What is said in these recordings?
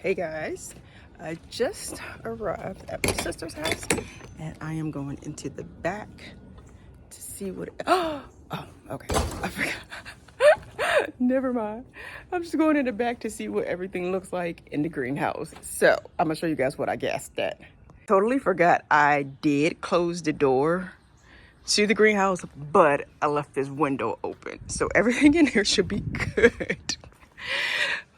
Hey guys, I just arrived at my sister's house and I am going into the back to see what oh okay, I forgot. Never mind. I'm just going in the back to see what everything looks like in the greenhouse. So I'm gonna show you guys what I guessed at. Totally forgot I did close the door to the greenhouse, but I left this window open, so everything in here should be good.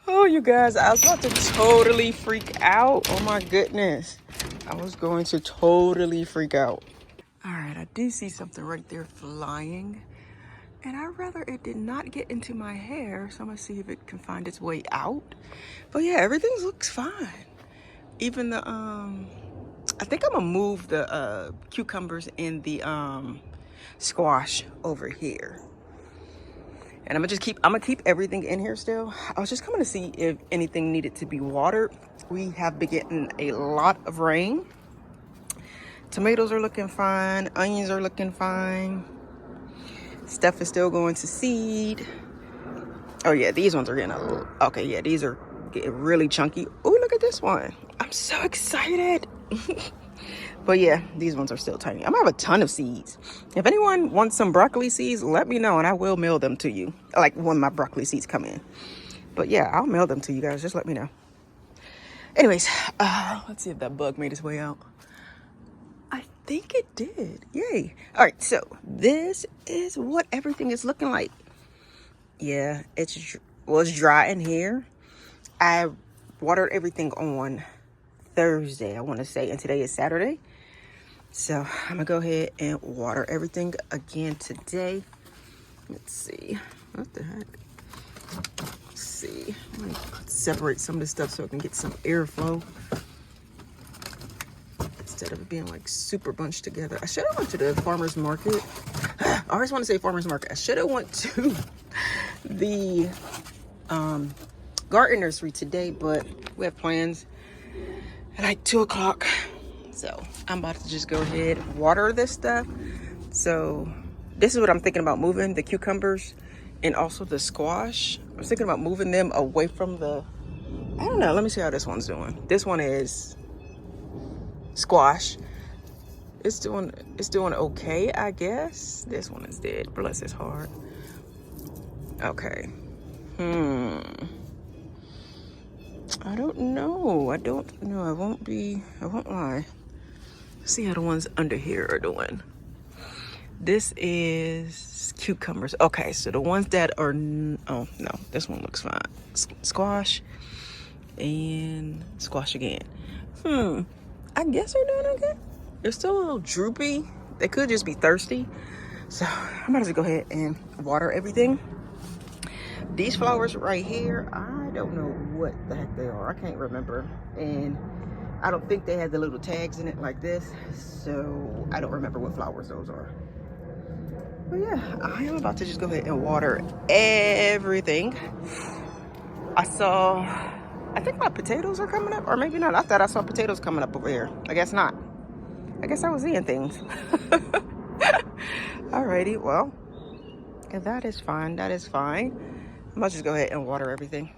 Oh, you guys, I was about to totally freak out. Oh my goodness. I was going to totally freak out. All right, I do see something right there flying. And I'd rather it did not get into my hair, so I'm gonna see if it can find its way out. But yeah, everything looks fine. Even the, I think I'm gonna move the cucumbers and the squash over here. And I'm gonna keep everything in here still. I was just coming to see if anything needed to be watered. We have been getting a lot of rain. Tomatoes are looking fine. Onions are looking fine. Stuff is still going to seed. Oh yeah, these ones are getting a little, okay, yeah, these are getting really chunky. Oh, look at this one. I'm so excited. But yeah, these ones are still tiny. I'm gonna have a ton of seeds. If anyone wants some broccoli seeds, let me know and I will mail them to you. Like when my broccoli seeds come in. But yeah, I'll mail them to you guys. Just let me know. Anyways, let's see if that bug made its way out. I think it did. Yay. All right, so this is what everything is looking like. Yeah, it's dry in here. I watered everything on Thursday, I want to say, and today is Saturday. So I'm gonna go ahead and water everything again today. Let's see, what the heck? Let's see, I'm gonna separate some of this stuff so I can get some airflow instead of it being like super bunched together. I should have went to the farmer's market. I always want to say farmer's market. I should have went to the garden nursery today, but we have plans at like 2 o'clock. So I'm about to just go ahead and water this stuff. So this is what I'm thinking about moving, the cucumbers and also the squash. I was thinking about moving them away from the, I don't know, let me see how this one's doing. This one is squash. It's doing okay, I guess. This one is dead, bless his heart. Okay. I don't know. I won't lie. See how the ones under here are doing. This is cucumbers. Okay, so the ones that are, oh no, this one looks fine. Squash and squash again. I guess they're doing okay. They're still a little droopy. They could just be thirsty. So I'm about to go ahead and water everything. These flowers right here, I don't know what the heck they are. I can't remember. And I don't think they had the little tags in it like this, so I don't remember what flowers those are. But yeah, I am about to just go ahead and water everything. I think my potatoes are coming up, or maybe not. I thought I saw potatoes coming up over here. I guess not. I guess I was seeing things. Alrighty, well, that is fine. That is fine. I'm about to just go ahead and water everything.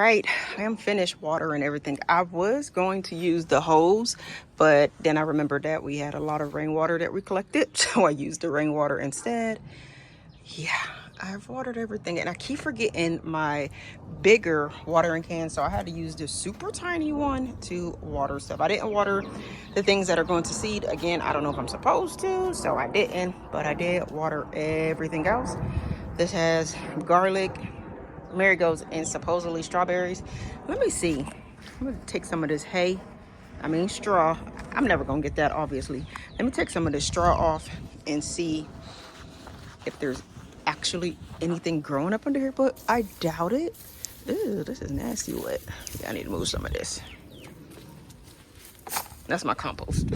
right, I am finished watering everything. I was going to use the hose, but then I remembered that we had a lot of rainwater that we collected, so I used the rainwater instead. Yeah, I've watered everything, and I keep forgetting my bigger watering can, so I had to use this super tiny one to water stuff. I didn't water the things that are going to seed. Again, I don't know if I'm supposed to, so I didn't, but I did water everything else. This has garlic, marigolds, and supposedly strawberries. Let me see. I'm gonna take some of this straw. I'm never gonna get that, obviously. Let me take some of this straw off and see if there's actually anything growing up under here, but I doubt it. Ew, this is nasty wet. Yeah, I need to move some of this. That's my compost.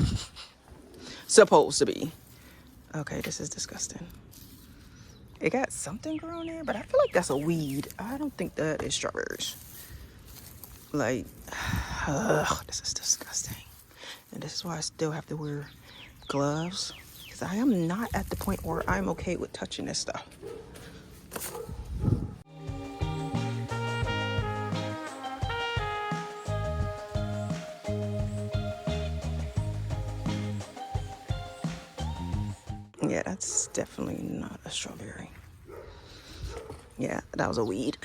Supposed to be. Okay, this is disgusting. It got something growing there, but I feel like that's a weed. I don't think that is strawberries. Like, this is disgusting. And this is why I still have to wear gloves, because I am not at the point where I'm okay with touching this stuff. Yeah, that's definitely not a strawberry. Yeah, that was a weed.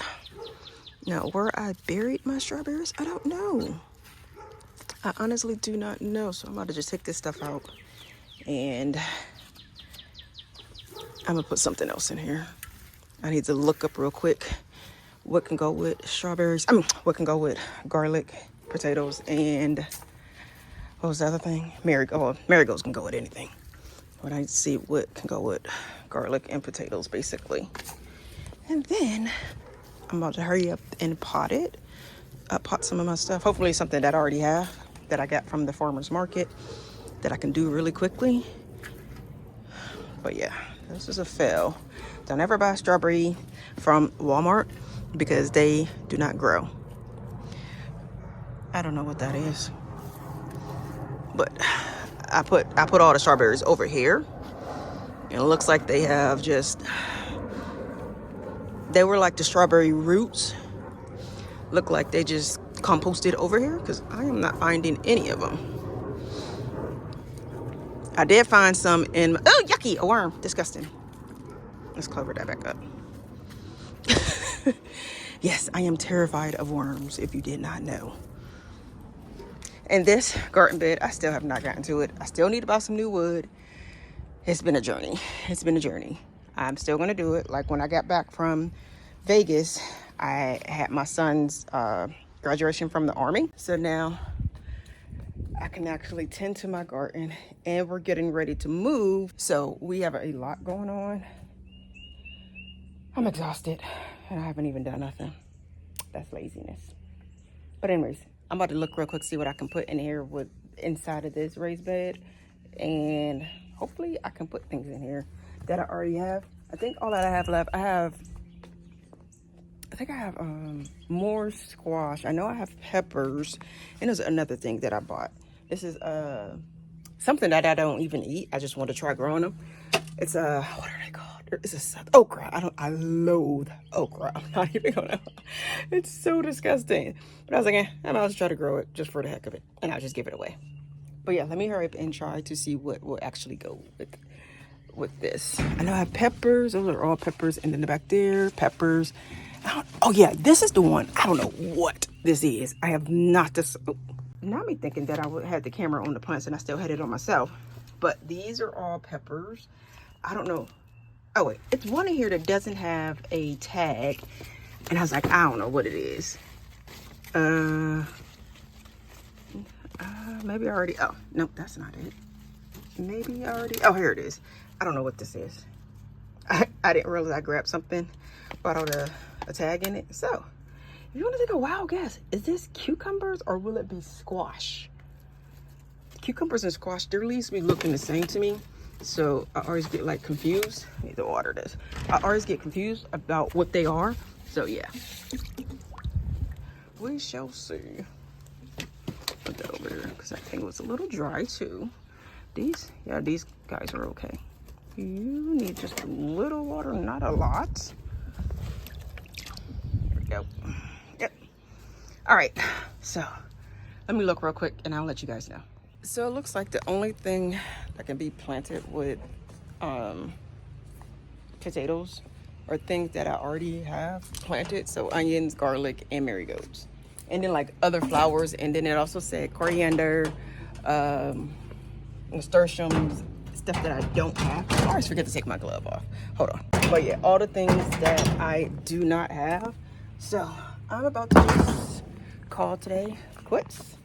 Now, where I buried my strawberries, I don't know. I honestly do not know. So I'm about to just take this stuff out, and I'm gonna put something else in here. I need to look up real quick what can go with strawberries. What can go with garlic, potatoes, and what was the other thing? Marigolds can go with anything. But I see what can go with garlic and potatoes, basically. And then I'm about to hurry up and pot some of my stuff. Hopefully something that I already have, that I got from the farmer's market, that I can do really quickly. But yeah, this is a fail. Don't ever buy strawberry from Walmart, because they do not grow. I don't know what that is, but I put all the strawberries over here, and it looks like they were like the strawberry roots. Look like they just composted over here, because I am not finding any of them. I did find some in, oh, yucky, a worm, disgusting. Let's cover that back up. Yes, I am terrified of worms, if you did not know. And this garden bed, I still have not gotten to it. I still need to buy some new wood. It's been a journey. It's been a journey. I'm still gonna do it. Like when I got back from Vegas, I had my son's graduation from the Army. So now I can actually tend to my garden, and we're getting ready to move. So we have a lot going on. I'm exhausted, and I haven't even done nothing. That's laziness. But anyways, I'm about to look real quick, see what I can put in here inside of this raised bed. And hopefully I can put things in here that I already have. I think all that I have left, I think I have more squash. I know I have peppers. And there's another thing that I bought. This is something that I don't even eat. I just want to try growing them. It's what are they called? It's okra. I loathe okra. I'm not even gonna. It's so disgusting. But I was like, I might just try to grow it just for the heck of it, and I'll just give it away. But yeah, let me hurry up and try to see what will actually go with this. I know I have peppers. Those are all peppers, and then the back there, peppers. Oh yeah, this is the one. I don't know what this is. I have not this. Oh, not me thinking that I would have the camera on the plants and I still had it on myself. But these are all peppers. I don't know. Oh wait, it's one in here that doesn't have a tag, and I was like, I don't know what it is. Maybe I already. Oh nope, that's not it. Maybe I already. Oh, here it is. I don't know what this is. I didn't realize I grabbed something without a tag in it. So, if you want to take a wild guess, is this cucumbers or will it be squash? Cucumbers and squash, their leaves be looking the same to me. So I always get like confused. I need to water this. I always get confused about what they are. So yeah, we shall see. Put that over there because that thing was a little dry too. These guys are okay. You need just a little water, not a lot. There we go. Yep. All right, so let me look real quick and I'll let you guys know. So it looks like the only thing that can be planted with potatoes are things that I already have planted. So onions, garlic, and marigolds. And then like other flowers. And then it also said coriander, nasturtiums, stuff that I don't have. I always forget to take my glove off. Hold on. But yeah, all the things that I do not have. So I'm about to just call today quits.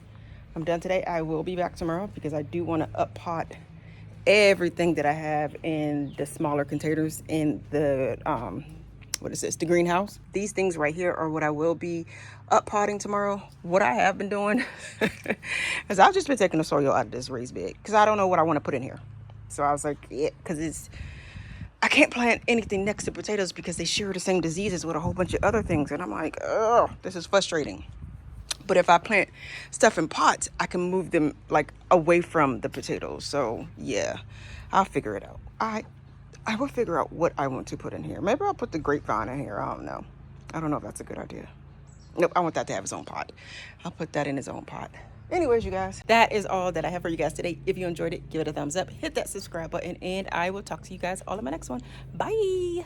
I'm done today. I will be back tomorrow because I do want to up pot everything that I have in the smaller containers in the what is this, the greenhouse. These things right here are what I will be up potting tomorrow. What I have been doing is I've just been taking the soil out of this raised bed because I don't know what I want to put in here. So I was like, yeah, because I can't plant anything next to potatoes because they share the same diseases with a whole bunch of other things. And I'm like, oh, this is frustrating. But if I plant stuff in pots, I can move them like away from the potatoes. So yeah, I'll figure it out. I will figure out what I want to put in here. Maybe I'll put the grapevine in here. I don't know. I don't know if that's a good idea. Nope, I want that to have its own pot. I'll put that in its own pot. Anyways, you guys, that is all that I have for you guys today. If you enjoyed it, give it a thumbs up, hit that subscribe button, and I will talk to you guys all in my next one. Bye.